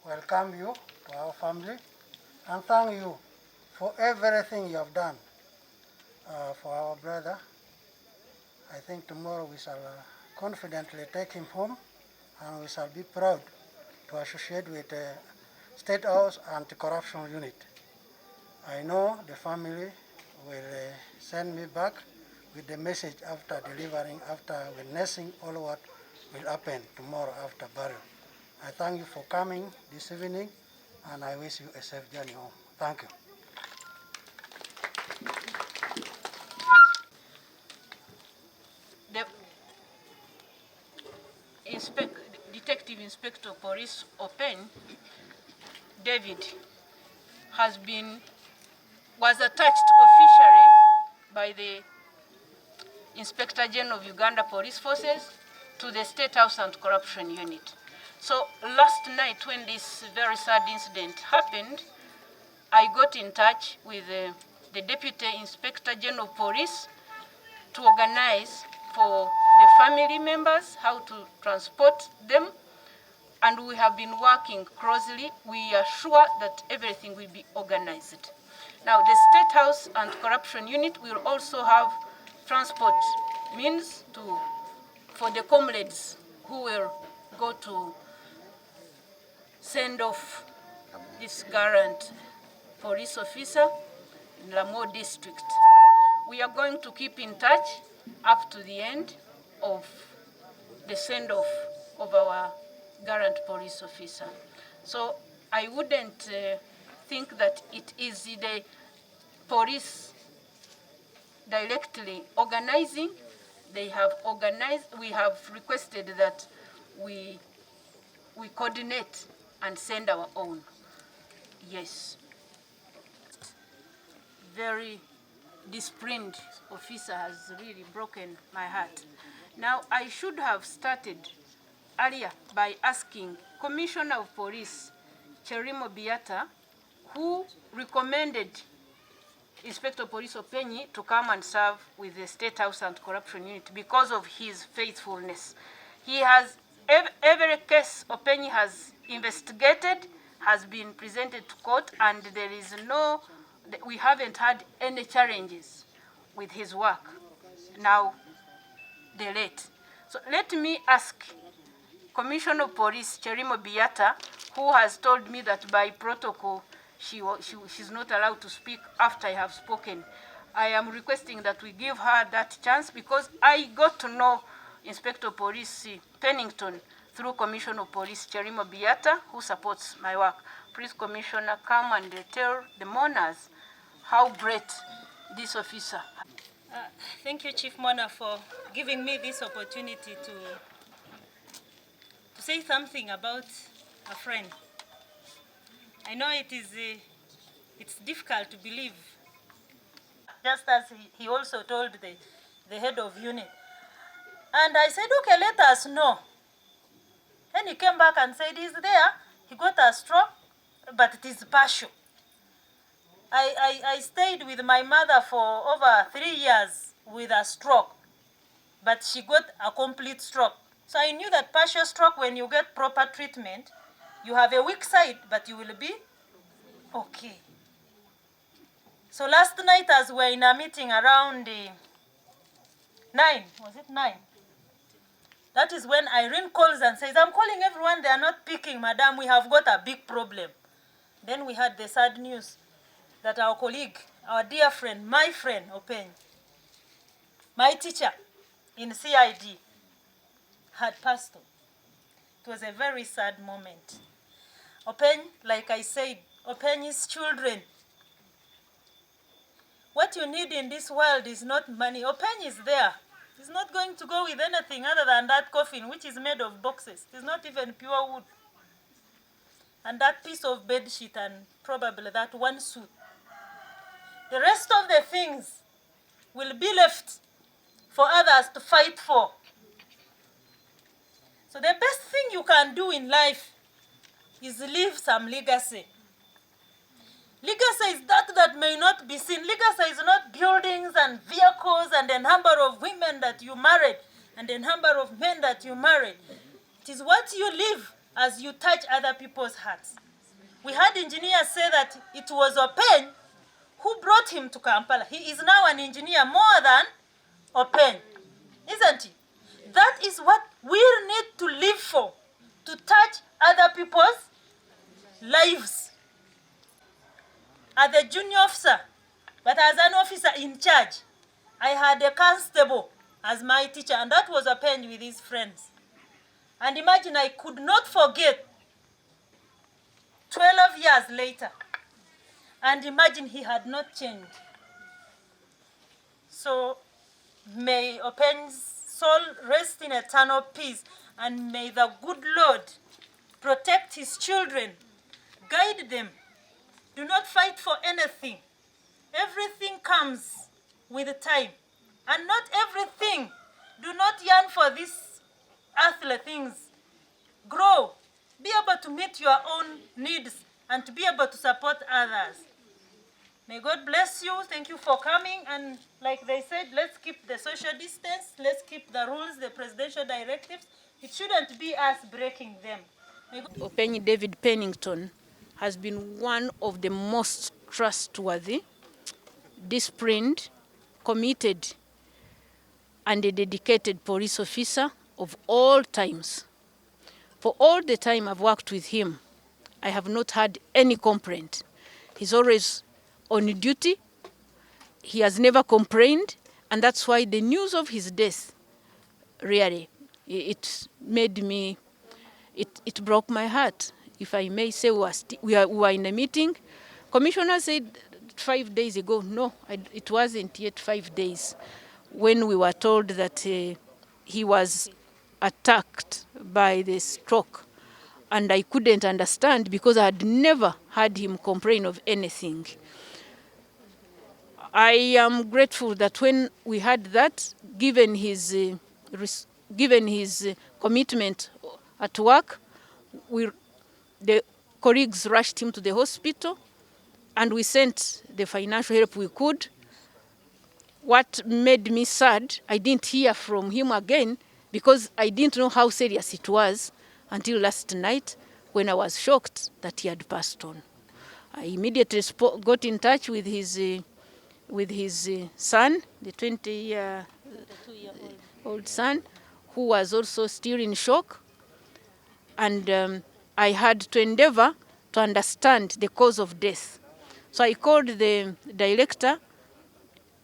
welcome you to our family and thank you for everything you have done for our brother. I think tomorrow we shall confidently take him home and we shall be proud to associate with the State House Anti-Corruption Unit. I know the family will send me back with the message after delivering, after witnessing all what will happen tomorrow after burial. I thank you for coming this evening and I wish you a safe journey home. Thank you. The Detective Inspector Police Open, David, was attached officially by the Inspector General of Uganda Police Forces to the State House Anti-Corruption Unit. So last night when this very sad incident happened, I got in touch with the Deputy Inspector General of Police to organize for the family members how to transport them, and we have been working closely. We are sure that everything will be organized. Now, the State House Anti-Corruption Unit will also have transport means for the comrades who will go to send off this gallant police officer in Lamo district. We are going to keep in touch up to the end of the send-off of our gallant police officer. So I wouldn't think that it is the police directly organizing. They have organized, we have requested that we coordinate and send our own. Yes. Very disciplined officer has really broken my heart. Now, I should have started earlier by asking Commissioner of Police, Cherimo Biata, who recommended Inspector Police Openyi to come and serve with the State House Anti-Corruption Unit because of his faithfulness. He has, every case Openyi has investigated has been presented to court, and there is we haven't had any challenges with his work. Now, the late. So let me ask Commissioner of Police, Cherimo Biata, who has told me that by protocol she's not allowed to speak after I have spoken. I am requesting that we give her that chance because I got to know Inspector of Police Pennington through Commissioner of Police Cherimo Biata, who supports my work. Please, Commissioner, come and tell the mourners how great this officer. Thank you, Chief Mona, for giving me this opportunity to say something about a friend. I know it's difficult to believe. Just as he also told the head of unit. And I said, okay, let us know. And he came back and said he's there. He got a stroke, but it is partial. I stayed with my mother for over 3 years with a stroke, but she got a complete stroke. So I knew that partial stroke, when you get proper treatment, you have a weak side, but you will be okay. So last night, as we were in a meeting around 9, was it 9? That is when Irene calls and says, I'm calling everyone, they are not picking, madam, we have got a big problem. Then we had the sad news that our colleague, our dear friend, my friend, Open, my teacher in CID, had passed on. It was a very sad moment. Open, like I said, Open's children. What you need in this world is not money. Open is there. He's not going to go with anything other than that coffin, which is made of boxes. It's not even pure wood. And that piece of bed sheet and probably that one suit. The rest of the things will be left for others to fight for. So the best thing you can do in life is leave some legacy. Legacy is that may not be seen. Legacy is not buildings and vehicles and the number of women that you married and the number of men that you married. It is what you leave as you touch other people's hearts. We had engineers say that it was Open who brought him to Kampala. He is now an engineer more than Open, isn't he? That is what we need to live for, to touch other people's lives. As a junior officer, but as an officer in charge, I had a constable as my teacher, and that was Open with his friends. And imagine, I could not forget 12 years later. And imagine, he had not changed. So may Open's soul rest in eternal peace, and may the good Lord protect his children, guide them. Do not fight for anything. Everything comes with time, and not everything. Do not yearn for these earthly things. Grow. Be able to meet your own needs and to be able to support others. May God bless you. Thank you for coming. And like they said, let's keep the social distance. Let's keep the rules, the presidential directives. It shouldn't be us breaking them. Openyi David Pennington has been one of the most trustworthy, disciplined, committed, and a dedicated police officer of all times. For all the time I've worked with him, I have not had any complaint. He's always on duty. He has never complained, and that's why the news of his death, really, it made me, it broke my heart. If I may say, we were in a meeting. Commissioner said 5 days ago. No, it wasn't yet 5 days when we were told that he was attacked by the stroke. And I couldn't understand because I had never heard him complain of anything. I am grateful that when we had that, given his commitment at work, the colleagues rushed him to the hospital, and we sent the financial help we could. What made me sad, I didn't hear from him again because I didn't know how serious it was until last night when I was shocked that he had passed on. I immediately got in touch with his son, the 22-year-old son, who was also still in shock. And I had to endeavor to understand the cause of death. So I called the director,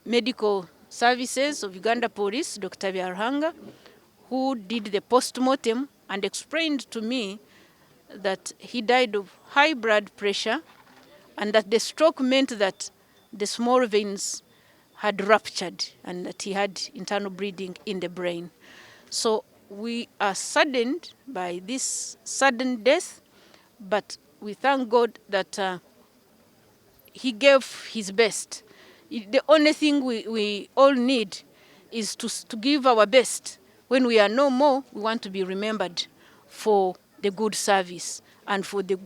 medical services of Uganda Police, Dr. Byannaku, who did the post-mortem and explained to me that he died of high blood pressure and that the stroke meant that the small veins had ruptured and that he had internal bleeding in the brain. So we are saddened by this sudden death, but we thank God that he gave his best. The only thing we all need is to give our best. When we are no more, we want to be remembered for the good service and for the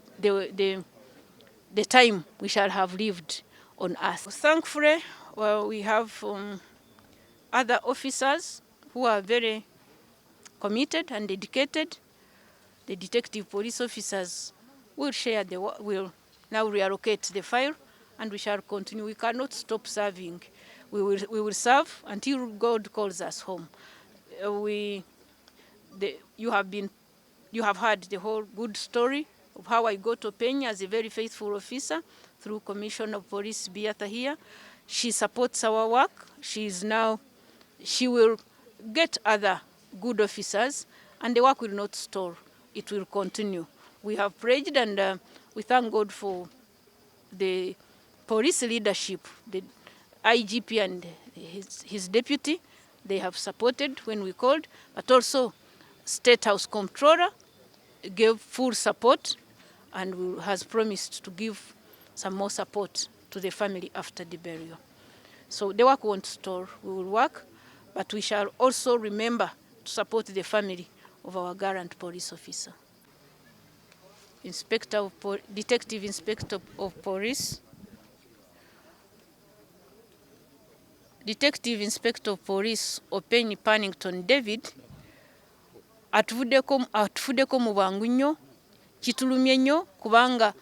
time we shall have lived on earth. Thankfully, we have other officers who are very committed and dedicated. The detective police officers will now reallocate the file, and we shall continue. We cannot stop serving. We will serve until God calls us home. You have heard the whole good story of how I got Openyi as a very faithful officer through Commissioner of Police Beata here. She supports our work. She will get other good officers, and the work will not stall. It will continue. We have prayed, and we thank God for the police leadership, the IGP and his deputy. They have supported when we called, but also State House Comptroller gave full support and has promised to give some more support to the family after the burial. So the work won't stall. We will work, but we shall also remember to support the family of our gallant police officer. Detective Inspector of Police, Detective Inspector of Police Openyi Pennington David atuvuddeko mu bwangu nnyo Kitulumye nnyo kubanga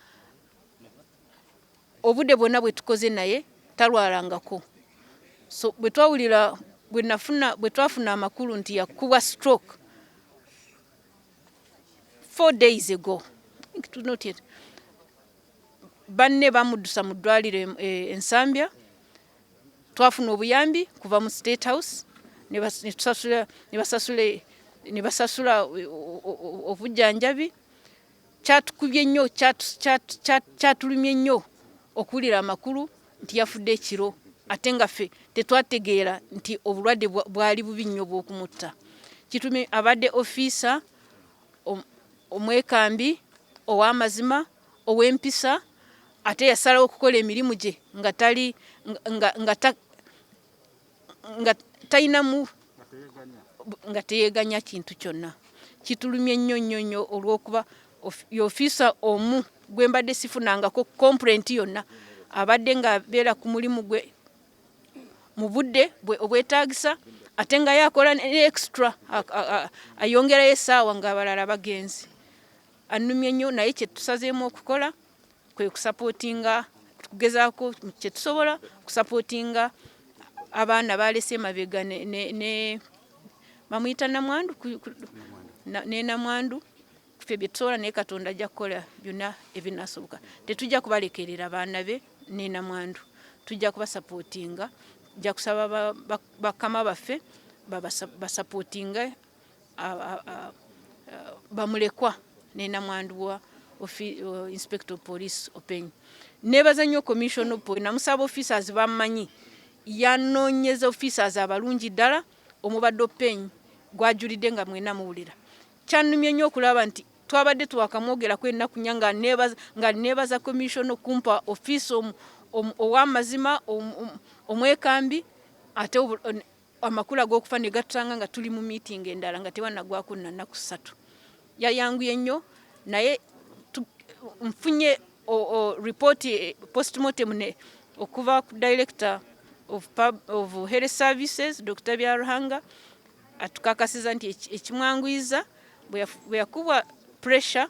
obudde bwonna bwe tukoze naye talwalangako. So bwe twafuna amakulu nti yakubwa stroke 4 days ago, banne bamuddusa mu ddwaliro Ensambya, twafuna obuyambi kuva mu State House ne basasula obujjanjabi. Kyatukubye nnyo, kyatulumye nnyo okuwulira amakulu nti yafudde ekiro ate nga ffe tetwategeera nti obulwadde bwali bubi nnyo bw'okumutta. Kitumye abadde officer omwekambi ow'amazima ow'empisa ate yasalawo okukola emirimu gye nga teyeeganya kintu kyonna. Kitulumye nnyo nnyo nnyo olw'okuba officer omu gwe mbadde sifunangako complaint yonna abadde ng'abeera ku mulimu gwe mu budde obwetaagisa ate nga yakola ne extra ayongerayo essaawa ng'abalala bagenzi. Annumye nnyo, naye kye tusazeemu okukola kwe kusapootinga, kugezaako kye tusobola kusapootinga abaana balese emabega ne bamuyita namwandu ne namwandu. Ffe bye tusobola naye Katonda ajja kukola byonna ebinaasoboka. Tetujja kubalekerera baana be ne namwandu, tujja kubasapootinga. Tujja kusaba bakama baffe basapootinga bamulekwa ne namwandu wa Inspector of Police Openyi. Neebaza nnyo Commission of Police, namusaba officers bammanyi, yanoonyeza officers abalungi ddala omubadde Openyi gwajulidde nga mwena muwulira. Kyannumye nnyo okulaba nti twabadde twakamwogerako ennaku nnya nga neebaza Commission okumpa office ow'amazima omwekambi ate amakulu ag'okufa ne gatutanga nga tuli mu meeting endala nga tewannagwako na nnaku 3. Yayanguye nnyo, naye nfunye report postmortem okuva ku Director of Health Services Dr. Byaruhanga atukakasiza nti ekimwanguyiza bwe yakubwa pressure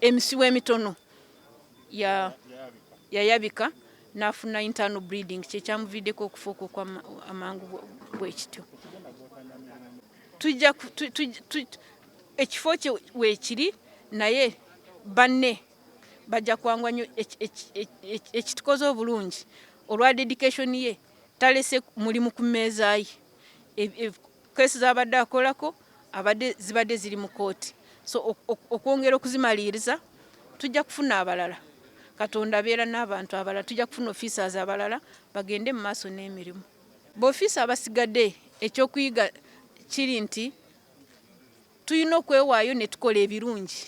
emisiwa emitono yayabika n'afuna internal bleeding, kyekyamuviiddeko okufa okwo amangu bwe kityo. Ekifo kye weekiri naye banne bajja kwangwa nnyo. Ekitukoze obulungi olwa dedication ye talese mulimu ku mmeeza ye. Keesi z'abadde akolako zibadde ziri mu kooti. So okwongera okuzimaliriza tujja kufuna abalala. Katonda abeera n'abantu abalala, tujja kufuna officers abalala bagende mu maaso n'emirimu. B'officer abasigadde ekyokuyiga kiri nti tulina okwewaayo ne tukola ebirungi.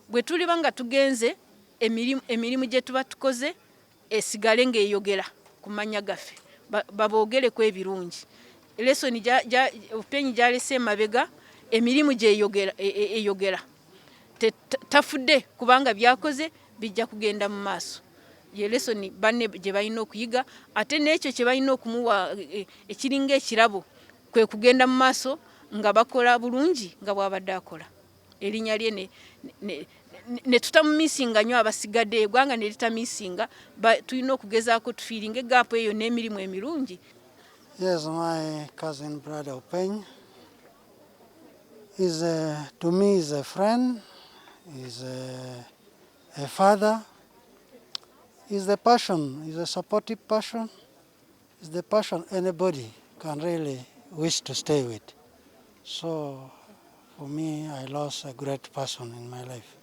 Bwe tuliba nga tugenze emirimu gye tuba tukoze esigale ng'eyogera ku mannya gaffe, baboogereko ebirungi. Lesoni Openyi gy'alese emabega emirimu gy'eyogera. Tafudde kubanga byakoze bijja kugenda mu maaso. Ye lesoni banne gye balina okuyiga, ate n'ekyo kye balina okumuwa ekiringa ekirabo kwe kugenda mu maaso nga bakola bulungi nga bw'abadde akola. Erinnya lye ne tutamumisinga nnyo abasigadde, eggwanga ne litamisinga, tulina okugezaako tufiiringa egaapu eyo n'emirimu emirungi. Yes, my cousin brother Openyi is to me is a friend, is a father, is the passion, is a supportive passion, is the passion anybody can really wish to stay with. So for me, I lost a great person in my life.